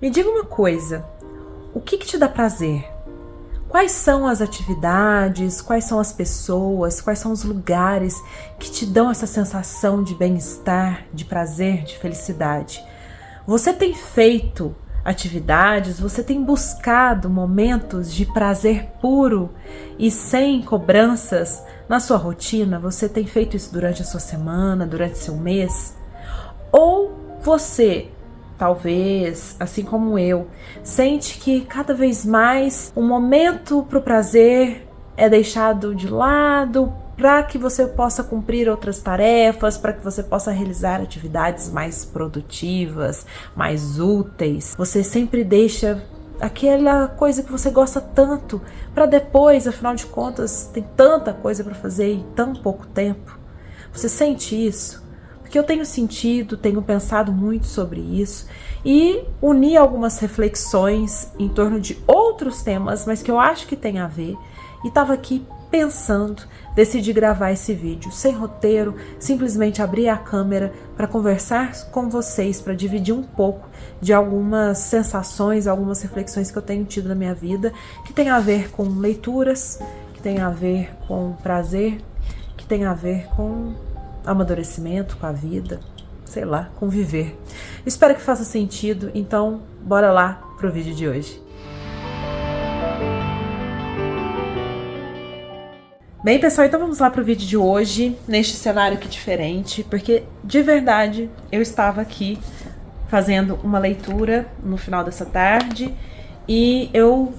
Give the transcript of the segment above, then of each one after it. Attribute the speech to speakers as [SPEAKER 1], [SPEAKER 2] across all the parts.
[SPEAKER 1] Me diga uma coisa, o que te dá prazer? Quais são as atividades, quais são as pessoas, quais são os lugares que te dão essa sensação de bem-estar, de prazer, de felicidade? Você tem feito atividades, você tem buscado momentos de prazer puro e sem cobranças na sua rotina? Você tem feito isso durante a sua semana, durante seu mês? Ou você, talvez, assim como eu, sente que cada vez mais o momento para o prazer é deixado de lado para que você possa cumprir outras tarefas, para que você possa realizar atividades mais produtivas, mais úteis. Você sempre deixa aquela coisa que você gosta tanto para depois, afinal de contas, tem tanta coisa para fazer em tão pouco tempo. Você sente isso? Porque eu tenho sentido, tenho pensado muito sobre isso e uni algumas reflexões em torno de outros temas, mas que eu acho que tem a ver, e estava aqui pensando, decidi gravar esse vídeo sem roteiro, simplesmente abrir a câmera para conversar com vocês, para dividir um pouco de algumas sensações, algumas reflexões que eu tenho tido na minha vida, que tem a ver com leituras, que tem a ver com prazer, que tem a ver com amadurecimento, com a vida, sei lá, com viver. Espero que faça sentido, então bora lá pro vídeo de hoje. Bem, pessoal, então vamos lá pro vídeo de hoje, neste cenário aqui diferente, porque de verdade eu estava aqui fazendo uma leitura no final dessa tarde e eu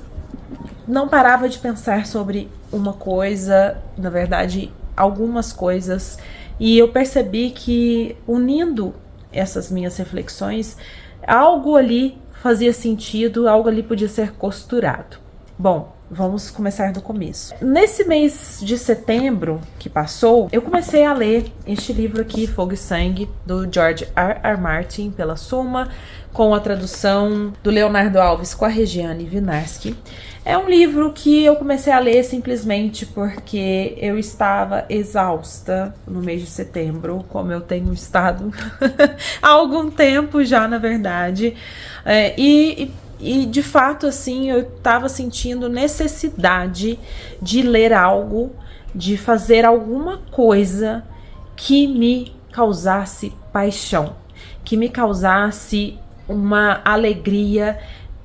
[SPEAKER 1] não parava de pensar sobre uma coisa, na verdade, algumas coisas, e eu percebi que unindo essas minhas reflexões, algo ali fazia sentido, algo ali podia ser costurado. Bom, vamos começar do começo. Nesse mês de setembro que passou, eu comecei a ler este livro aqui, Fogo e Sangue, do George R.R. Martin, pela Suma, com a tradução do Leonardo Alves com a Regiane Winiarski. É um livro que eu comecei a ler simplesmente porque eu estava exausta no mês de setembro, como eu tenho estado há algum tempo já, na verdade. E de fato, assim, eu estava sentindo necessidade de ler algo, de fazer alguma coisa que me causasse paixão, que me causasse uma alegria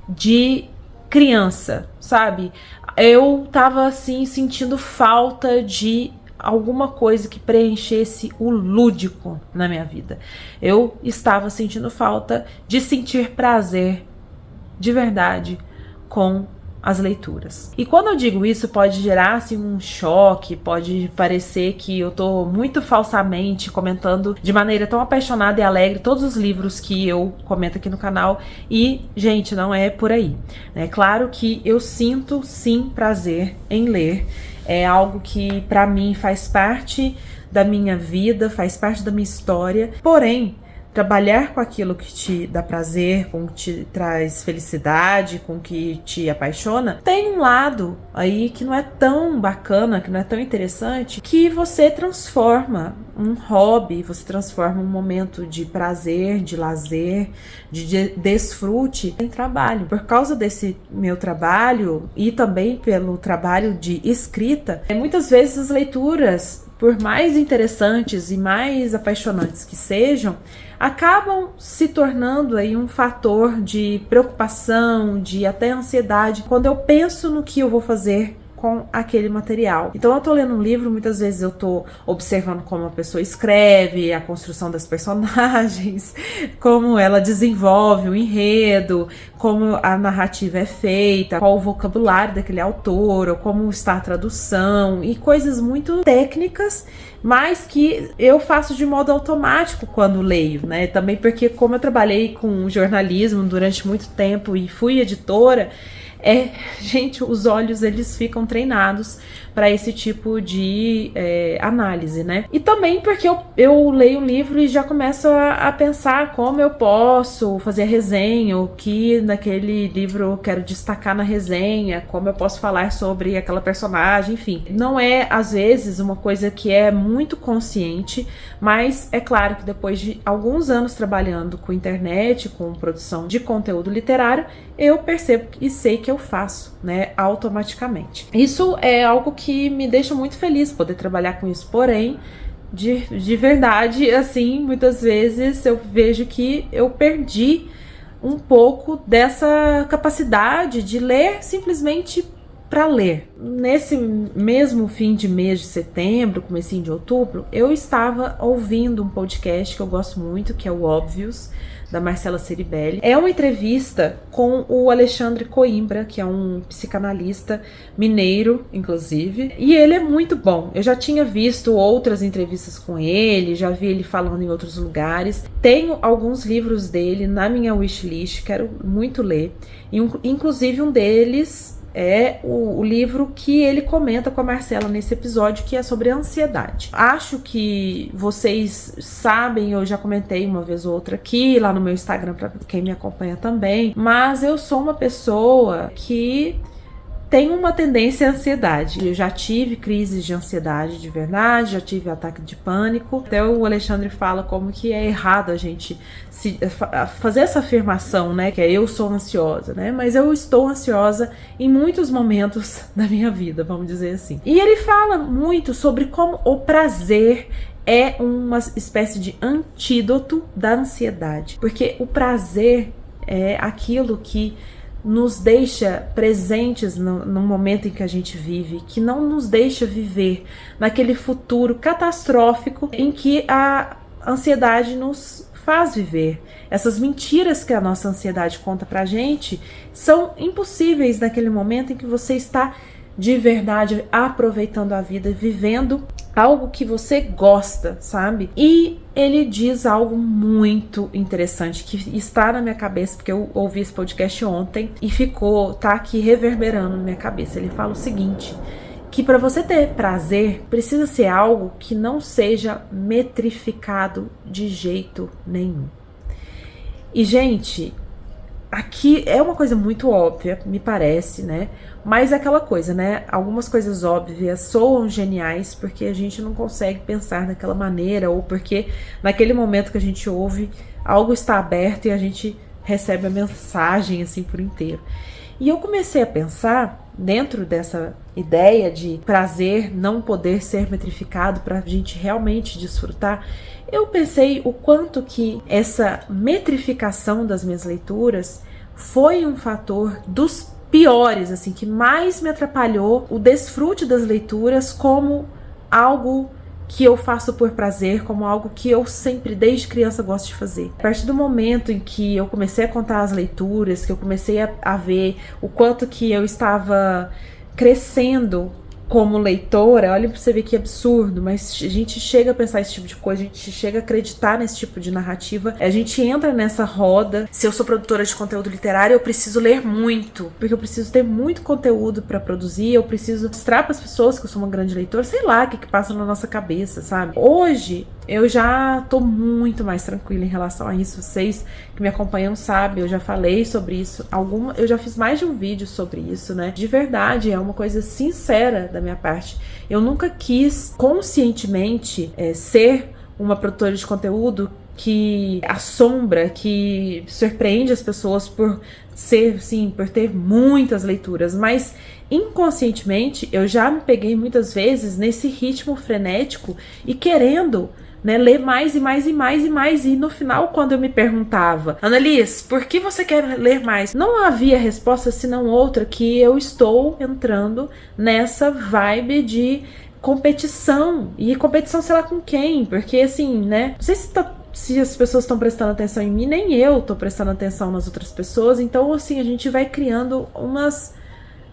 [SPEAKER 1] de criança, sabe? Eu tava assim sentindo falta de alguma coisa que preenchesse o lúdico na minha vida. Eu estava sentindo falta de sentir prazer de verdade com as leituras. E quando eu digo isso, pode gerar assim um choque, pode parecer que eu tô muito falsamente comentando de maneira tão apaixonada e alegre todos os livros que eu comento aqui no canal, e, gente, não é por aí. É claro que eu sinto, sim, prazer em ler, é algo que pra mim faz parte da minha vida, faz parte da minha história, porém, trabalhar com aquilo que te dá prazer, com que te traz felicidade, com que te apaixona, tem um lado aí que não é tão bacana, que não é tão interessante, que você transforma um hobby, você transforma um momento de prazer, de lazer, de desfrute em trabalho. Por causa desse meu trabalho e também pelo trabalho de escrita, muitas vezes as leituras, por mais interessantes e mais apaixonantes que sejam, acabam se tornando aí um fator de preocupação, de até ansiedade, quando eu penso no que eu vou fazer com aquele material. Então eu tô lendo um livro, muitas vezes eu tô observando como a pessoa escreve, a construção das personagens, como ela desenvolve o enredo, como a narrativa é feita, qual o vocabulário daquele autor, ou como está a tradução, e coisas muito técnicas, mas que eu faço de modo automático quando leio, né? Também porque como eu trabalhei com jornalismo durante muito tempo e fui editora, Gente, os olhos, eles ficam treinados para esse tipo de análise, né? E também porque eu leio um livro e já começo a pensar como eu posso fazer a resenha, o que naquele livro eu quero destacar na resenha, como eu posso falar sobre aquela personagem, enfim. Não é, às vezes, uma coisa que é muito consciente, mas é claro que depois de alguns anos trabalhando com internet, com produção de conteúdo literário, eu percebo e sei que eu faço, né, automaticamente. Isso é algo que me deixa muito feliz poder trabalhar com isso, porém, de verdade, assim, muitas vezes eu vejo que eu perdi um pouco dessa capacidade de ler simplesmente para ler. Nesse mesmo fim de mês de setembro, comecinho de outubro, eu estava ouvindo um podcast que eu gosto muito, que é o Óbvios, da Marcela Ceribelli. É uma entrevista com o Alexandre Coimbra, que é um psicanalista mineiro, inclusive, e ele é muito bom. Eu já tinha visto outras entrevistas com ele, já vi ele falando em outros lugares. Tenho alguns livros dele na minha wishlist, quero muito ler. Inclusive um deles é o livro que ele comenta com a Marcela nesse episódio, que é sobre ansiedade. Acho que vocês sabem, eu já comentei uma vez ou outra aqui, lá no meu Instagram, para quem me acompanha também, mas eu sou uma pessoa que tem uma tendência à ansiedade. Eu já tive crises de ansiedade de verdade, já tive ataque de pânico. Até o Alexandre fala como que é errado a gente fazer essa afirmação, né, que é eu sou ansiosa, né, mas eu estou ansiosa em muitos momentos da minha vida, vamos dizer assim. E ele fala muito sobre como o prazer é uma espécie de antídoto da ansiedade, porque o prazer é aquilo que nos deixa presentes no momento em que a gente vive, que não nos deixa viver naquele futuro catastrófico em que a ansiedade nos faz viver. Essas mentiras que a nossa ansiedade conta pra gente são impossíveis naquele momento em que você está de verdade aproveitando a vida, vivendo algo que você gosta, sabe? E ele diz algo muito interessante que está na minha cabeça, porque eu ouvi esse podcast ontem e tá aqui reverberando na minha cabeça. Ele fala o seguinte, que para você ter prazer, precisa ser algo que não seja metrificado de jeito nenhum. E, gente, aqui é uma coisa muito óbvia, me parece, né? Mas é aquela coisa, né? Algumas coisas óbvias soam geniais porque a gente não consegue pensar daquela maneira, ou porque naquele momento que a gente ouve, algo está aberto e a gente recebe a mensagem assim por inteiro. E eu comecei a pensar, dentro dessa ideia de prazer não poder ser metrificado para a gente realmente desfrutar, eu pensei o quanto que essa metrificação das minhas leituras foi um fator dos piores, assim, que mais me atrapalhou o desfrute das leituras como algo que eu faço por prazer, como algo que eu sempre, desde criança, gosto de fazer. A partir do momento em que eu comecei a contar as leituras, que eu comecei a ver o quanto que eu estava crescendo como leitora, olha pra você ver que absurdo, mas a gente chega a pensar esse tipo de coisa, a gente chega a acreditar nesse tipo de narrativa, a gente entra nessa roda. Se eu sou produtora de conteúdo literário, eu preciso ler muito, porque eu preciso ter muito conteúdo pra produzir, eu preciso mostrar pras pessoas que eu sou uma grande leitora, sei lá o que passa na nossa cabeça, sabe? Hoje, eu já tô muito mais tranquila em relação a isso. Vocês que me acompanham sabem, eu já falei sobre isso. Eu já fiz mais de um vídeo sobre isso, né? De verdade, é uma coisa sincera da minha parte. Eu nunca quis conscientemente ser uma produtora de conteúdo que assombra, que surpreende as pessoas por ser, sim, por ter muitas leituras, mas inconscientemente eu já me peguei muitas vezes nesse ritmo frenético e querendo, né, ler mais e mais e mais e mais, e no final, quando eu me perguntava, Annalise, por que você quer ler mais? Não havia resposta senão outra, que eu estou entrando nessa vibe de competição, e competição sei lá com quem, porque assim, né, não sei se as pessoas estão prestando atenção em mim, nem eu tô prestando atenção nas outras pessoas, então assim, a gente vai criando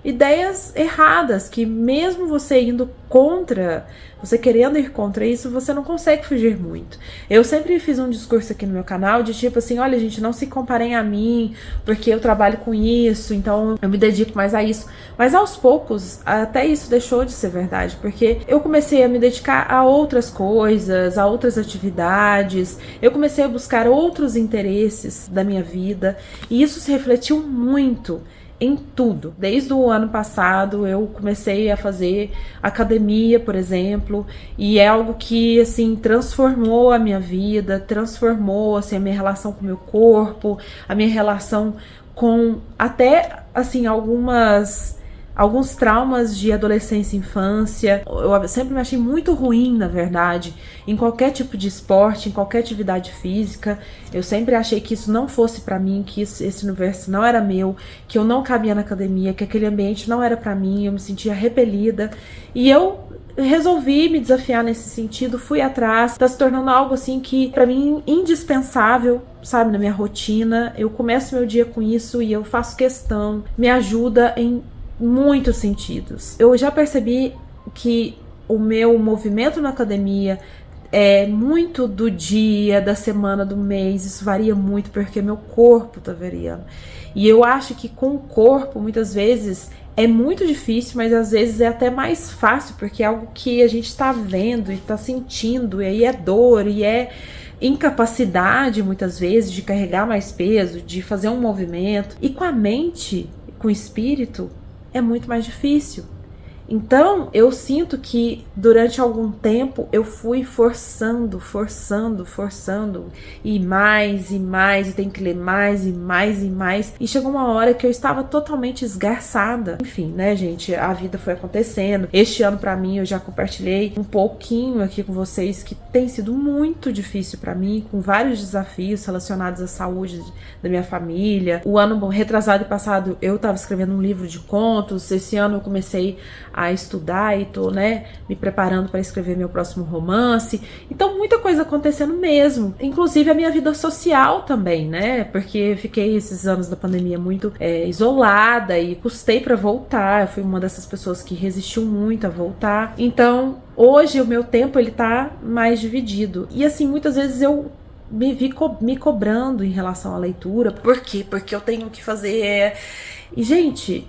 [SPEAKER 1] ideias erradas, que mesmo você indo contra, você querendo ir contra isso, você não consegue fugir muito. Eu sempre fiz um discurso aqui no meu canal de tipo assim, olha gente, não se comparem a mim, porque eu trabalho com isso, então eu me dedico mais a isso. Mas aos poucos, até isso deixou de ser verdade, porque eu comecei a me dedicar a outras coisas, a outras atividades, eu comecei a buscar outros interesses da minha vida, e isso se refletiu muito em tudo. Desde o ano passado eu comecei a fazer academia, por exemplo, e é algo que assim transformou a minha vida, transformou assim a minha relação com o meu corpo, a minha relação com até assim alguns traumas de adolescência e infância. Eu sempre me achei muito ruim, na verdade, em qualquer tipo de esporte, em qualquer atividade física. Eu sempre achei que isso não fosse pra mim, que esse universo não era meu, que eu não cabia na academia, que aquele ambiente não era pra mim, eu me sentia repelida. E eu resolvi me desafiar nesse sentido, fui atrás, tá se tornando algo assim que pra mim indispensável, sabe, na minha rotina. Eu começo meu dia com isso e eu faço questão, me ajuda em muitos sentidos. Eu já percebi que o meu movimento na academia é muito do dia, da semana, do mês, isso varia muito porque meu corpo tá variando. E eu acho que com o corpo, muitas vezes, é muito difícil, mas às vezes é até mais fácil, porque é algo que a gente tá vendo e tá sentindo, e aí é dor, e é incapacidade, muitas vezes, de carregar mais peso, de fazer um movimento. E com a mente, com o espírito, é muito mais difícil. Então, eu sinto que durante algum tempo eu fui forçando, e mais, e tem que ler mais, e mais, e mais. E chegou uma hora que eu estava totalmente esgarçada. Enfim, né, gente, a vida foi acontecendo. Este ano, pra mim, eu já compartilhei um pouquinho aqui com vocês que tem sido muito difícil pra mim, com vários desafios relacionados à saúde da minha família. O ano retrasado e passado eu tava escrevendo um livro de contos. Esse ano eu comecei a estudar e tô, né, me preparando para escrever meu próximo romance. Então, muita coisa acontecendo mesmo. Inclusive a minha vida social também, né? Porque fiquei esses anos da pandemia muito isolada e custei para voltar. Eu fui uma dessas pessoas que resistiu muito a voltar. Então, hoje o meu tempo ele tá mais dividido. E assim, muitas vezes eu me vi me cobrando em relação à leitura. Por quê? Porque eu tenho que fazer. E, gente,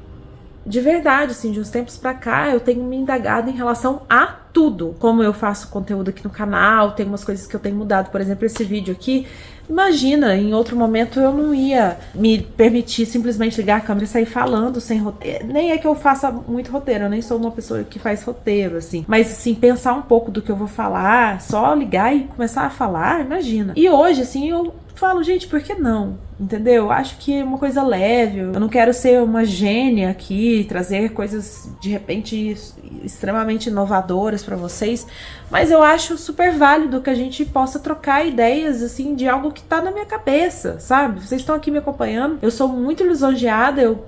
[SPEAKER 1] de verdade, assim, de uns tempos pra cá, eu tenho me indagado em relação a tudo. Como eu faço conteúdo aqui no canal, tem umas coisas que eu tenho mudado. Por exemplo, esse vídeo aqui, imagina, em outro momento eu não ia me permitir simplesmente ligar a câmera e sair falando sem roteiro. Nem é que eu faça muito roteiro, eu nem sou uma pessoa que faz roteiro, assim. Mas, assim, pensar um pouco do que eu vou falar, só ligar e começar a falar, imagina. E hoje, assim, eu falo, gente, por que não? Entendeu? Acho que é uma coisa leve. Eu não quero ser uma gênia aqui, trazer coisas de repente extremamente inovadoras pra vocês, mas eu acho super válido que a gente possa trocar ideias assim de algo que tá na minha cabeça, sabe? Vocês estão aqui me acompanhando, eu sou muito lisonjeada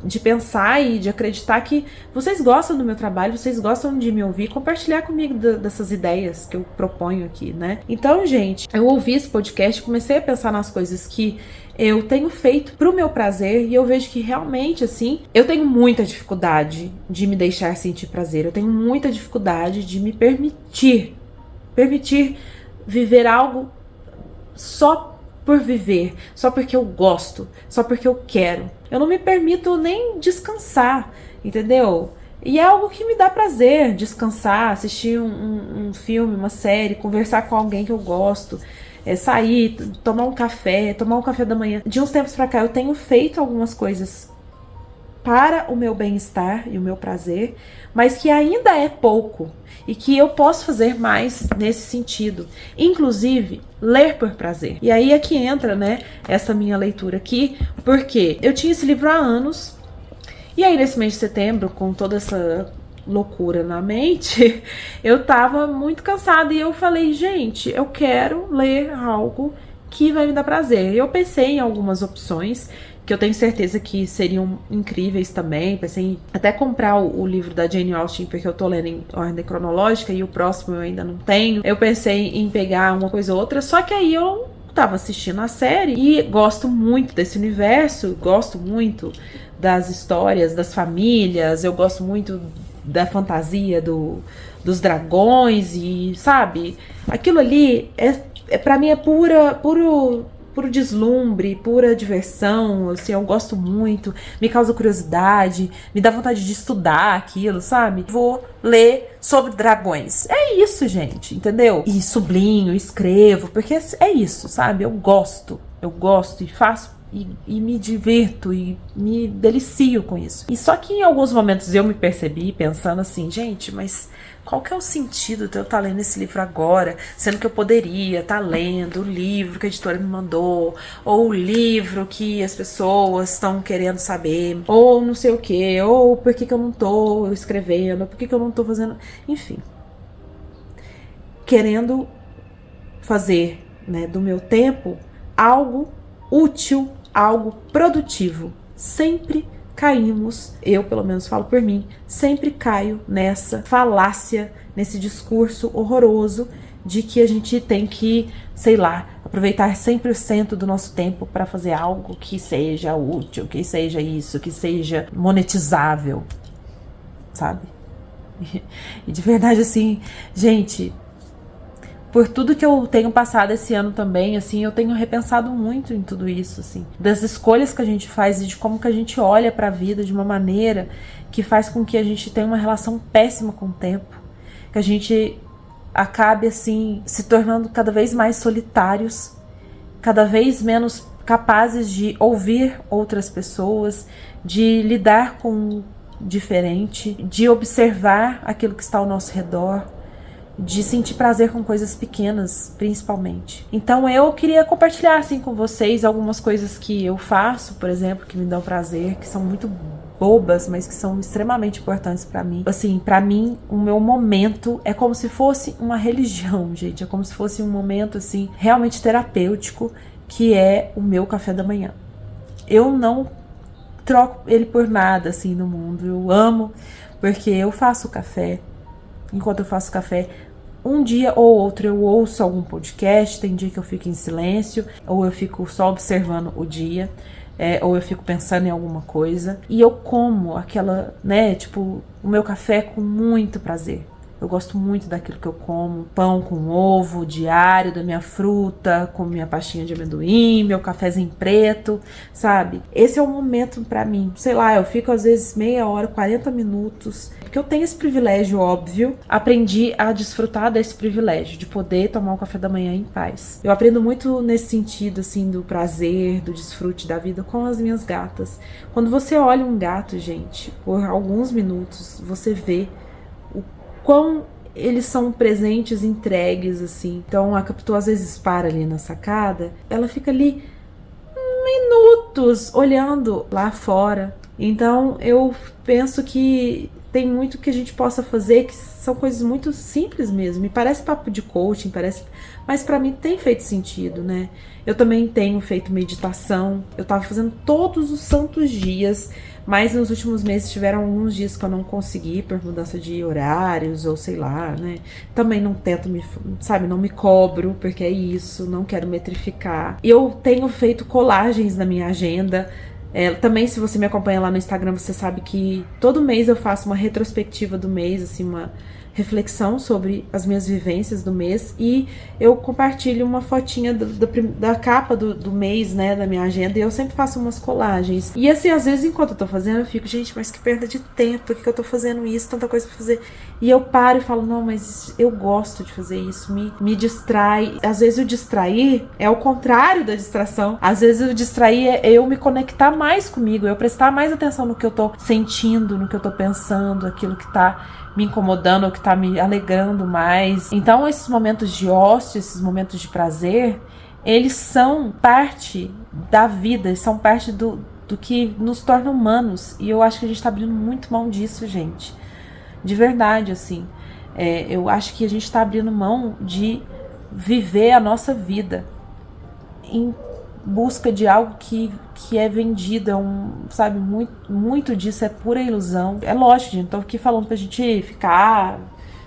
[SPEAKER 1] de pensar e de acreditar que vocês gostam do meu trabalho, vocês gostam de me ouvir, compartilhar comigo dessas ideias que eu proponho aqui, né? Então, gente, eu ouvi esse podcast, comecei a pensar nas coisas que eu tenho feito pro meu prazer e eu vejo que realmente, assim, eu tenho muita dificuldade de me deixar sentir prazer, eu tenho muita dificuldade de me permitir viver algo só por viver, só porque eu gosto, só porque eu quero. Eu não me permito nem descansar, entendeu? E é algo que me dá prazer, descansar, assistir um filme, uma série, conversar com alguém que eu gosto, sair, tomar um café da manhã. De uns tempos pra cá eu tenho feito algumas coisas para o meu bem-estar e o meu prazer, mas que ainda é pouco e que eu posso fazer mais nesse sentido, inclusive ler por prazer. E aí é que entra, né, essa minha leitura aqui, porque eu tinha esse livro há anos, e aí nesse mês de setembro, com toda essa loucura na mente, eu tava muito cansada e eu falei, gente, eu quero ler algo que vai me dar prazer. Eu pensei em algumas opções que eu tenho certeza que seriam incríveis também. Pensei em até comprar o livro da Jane Austen, porque eu tô lendo em ordem cronológica e o próximo eu ainda não tenho. Eu pensei em pegar uma coisa ou outra, só que aí eu tava assistindo a série e gosto muito desse universo, gosto muito das histórias das famílias, eu gosto muito da fantasia dos dragões e, sabe, aquilo ali para mim é puro deslumbre, pura diversão, assim, eu gosto muito, me causa curiosidade, me dá vontade de estudar aquilo, sabe? Vou ler sobre dragões. É isso, gente, entendeu? E sublinho, escrevo, porque é isso, sabe? Eu gosto e faço e me divirto e me delicio com isso. E só que em alguns momentos eu me percebi pensando assim, gente, mas qual que é o sentido de eu estar lendo esse livro agora, sendo que eu poderia estar lendo o livro que a editora me mandou, ou o livro que as pessoas estão querendo saber, ou não sei o que, ou por que eu não tô escrevendo, ou por que eu não tô fazendo, enfim, querendo fazer, né, do meu tempo algo útil, algo produtivo. Sempre caímos, eu pelo menos falo por mim, sempre caio nessa falácia, nesse discurso horroroso de que a gente tem que, sei lá, aproveitar 100% do nosso tempo para fazer algo que seja útil, que seja isso, que seja monetizável, sabe? E de verdade, assim, gente, por tudo que eu tenho passado esse ano também, assim, eu tenho repensado muito em tudo isso, assim, das escolhas que a gente faz e de como que a gente olha pra vida de uma maneira que faz com que a gente tenha uma relação péssima com o tempo, que a gente acabe, assim, se tornando cada vez mais solitários, cada vez menos capazes de ouvir outras pessoas, de lidar com o diferente, de observar aquilo que está ao nosso redor, de sentir prazer com coisas pequenas, principalmente. Então eu queria compartilhar assim com vocês algumas coisas que eu faço, por exemplo, que me dão prazer, que são muito bobas, mas que são extremamente importantes pra mim. Assim, pra mim, o meu momento é como se fosse uma religião, gente. É como se fosse um momento, assim, realmente terapêutico, que é o meu café da manhã. Eu não troco ele por nada, assim, no mundo. Eu amo, porque eu faço café. Enquanto eu faço café, um dia ou outro eu ouço algum podcast, tem dia que eu fico em silêncio, ou eu fico só observando o dia, ou eu fico pensando em alguma coisa. E eu como aquela, né, tipo, o meu café com muito prazer. Eu gosto muito daquilo que eu como, pão com ovo diário, da minha fruta, com minha pastinha de amendoim, meu cafezinho preto, sabe? Esse é o momento pra mim. Sei lá, eu fico às vezes meia hora, 40 minutos, porque eu tenho esse privilégio, óbvio. Aprendi a desfrutar desse privilégio, de poder tomar o café da manhã em paz. Eu aprendo muito nesse sentido, assim, do prazer, do desfrute da vida com as minhas gatas. Quando você olha um gato, gente, por alguns minutos, você vê quão eles são presentes, entregues, assim. Então a Capitu às vezes para ali na sacada, ela fica ali minutos olhando lá fora. Então eu penso que tem muito que a gente possa fazer, que são coisas muito simples mesmo. Me parece papo de coaching, parece, mas pra mim tem feito sentido, né? Eu também tenho feito meditação. Eu tava fazendo todos os santos dias, mas nos últimos meses tiveram alguns dias que eu não consegui por mudança de horários ou sei lá, né? Também não tento não me cobro, porque é isso, não quero metrificar. Eu tenho feito colagens na minha agenda. Também, se você me acompanha lá no Instagram, você sabe que todo mês eu faço uma retrospectiva do mês, assim, uma reflexão sobre as minhas vivências do mês, e eu compartilho uma fotinha da capa do mês, né, da minha agenda, e eu sempre faço umas colagens. E assim, às vezes, enquanto eu tô fazendo, eu fico, gente, mas que perda de tempo, por que eu tô fazendo isso, tanta coisa pra fazer? E eu paro e falo, não, mas eu gosto de fazer isso, me distrai. Às vezes o distrair é o contrário da distração. Às vezes o distrair é eu me conectar mais comigo, eu prestar mais atenção no que eu tô sentindo, no que eu tô pensando, aquilo que tá me incomodando, ou que tá me alegrando mais. Então esses momentos de ócio, esses momentos de prazer, eles são parte da vida, eles são parte do que nos torna humanos, e eu acho que a gente tá abrindo muito mão disso, gente, de verdade, assim. Eu acho que a gente tá abrindo mão de viver a nossa vida em busca de algo que é vendido, sabe, muito disso é pura ilusão. É lógico, gente, tô aqui falando pra gente ficar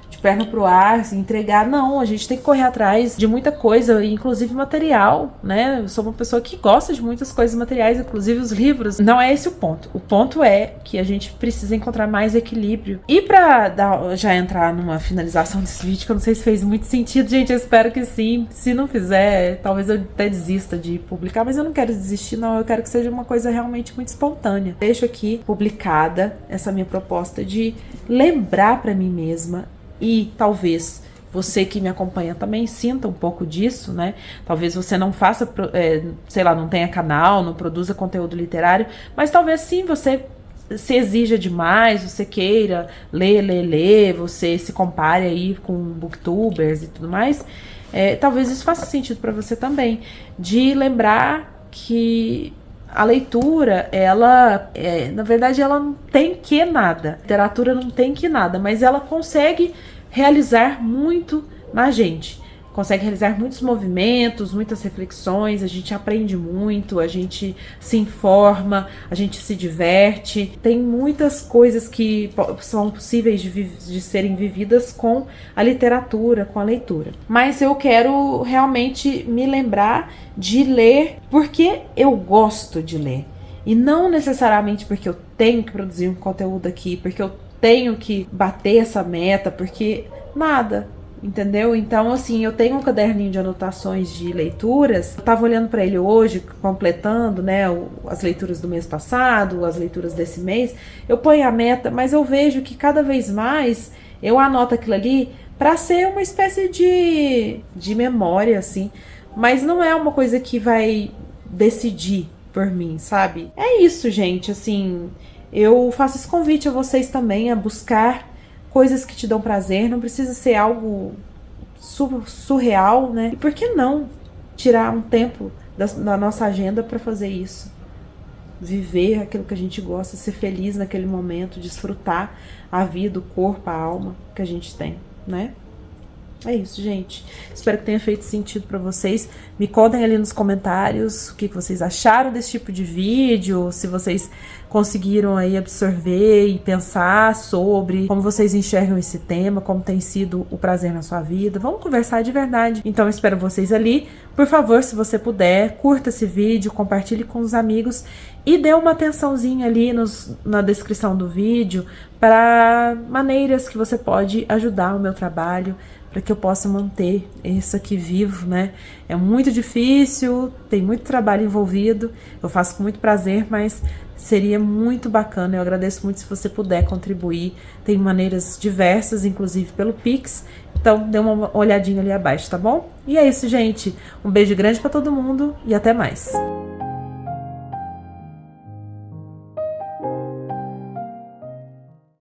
[SPEAKER 1] de perna pro ar, se entregar. Não, a gente tem que correr atrás de muita coisa, inclusive material, né? Eu sou uma pessoa que gosta de muitas coisas materiais, inclusive os livros. Não é esse o ponto. O ponto é que a gente precisa encontrar mais equilíbrio. E pra já entrar numa finalização desse vídeo, que eu não sei se fez muito sentido, gente, eu espero que sim. Se não fizer, talvez eu até desista de publicar, mas eu não quero desistir, não. Eu quero que seja uma coisa realmente muito espontânea. Deixo aqui publicada essa minha proposta de lembrar pra mim mesma, e talvez você que me acompanha também sinta um pouco disso, né? Talvez você não faça, sei lá, não tenha canal, não produza conteúdo literário, mas talvez sim você se exija demais, você queira ler, você se compare aí com booktubers e tudo mais. Talvez isso faça sentido para você também, de lembrar que a leitura, ela, na verdade, ela não tem que nada. A literatura não tem que nada, mas ela consegue realizar muito na gente. Consegue realizar muitos movimentos, muitas reflexões, a gente aprende muito, a gente se informa, a gente se diverte. Tem muitas coisas que são possíveis de serem vividas com a literatura, com a leitura. Mas eu quero realmente me lembrar de ler porque eu gosto de ler. E não necessariamente porque eu tenho que produzir um conteúdo aqui, porque eu tenho que bater essa meta, porque nada. Entendeu? Então, assim, eu tenho um caderninho de anotações de leituras. Eu tava olhando para ele hoje, completando, né, as leituras do mês passado, as leituras desse mês. Eu ponho a meta, mas eu vejo que cada vez mais eu anoto aquilo ali para ser uma espécie de memória, assim. Mas não é uma coisa que vai decidir por mim, sabe? É isso, gente. Assim, eu faço esse convite a vocês também a buscar coisas que te dão prazer, não precisa ser algo surreal, né? E por que não tirar um tempo da nossa agenda para fazer isso? Viver aquilo que a gente gosta, ser feliz naquele momento, desfrutar a vida, o corpo, a alma que a gente tem, né? É isso, gente. Espero que tenha feito sentido pra vocês. Me contem ali nos comentários o que vocês acharam desse tipo de vídeo, se vocês conseguiram aí absorver e pensar sobre como vocês enxergam esse tema, como tem sido o prazer na sua vida. Vamos conversar de verdade. Então eu espero vocês ali. Por favor, se você puder, curta esse vídeo, compartilhe com os amigos e dê uma atençãozinha ali na descrição do vídeo para maneiras que você pode ajudar o meu trabalho, para que eu possa manter isso aqui vivo, né? É muito difícil, tem muito trabalho envolvido, eu faço com muito prazer, mas seria muito bacana, eu agradeço muito se você puder contribuir. Tem maneiras diversas, inclusive pelo Pix, então dê uma olhadinha ali abaixo, tá bom? E é isso, gente. Um beijo grande para todo mundo e até mais.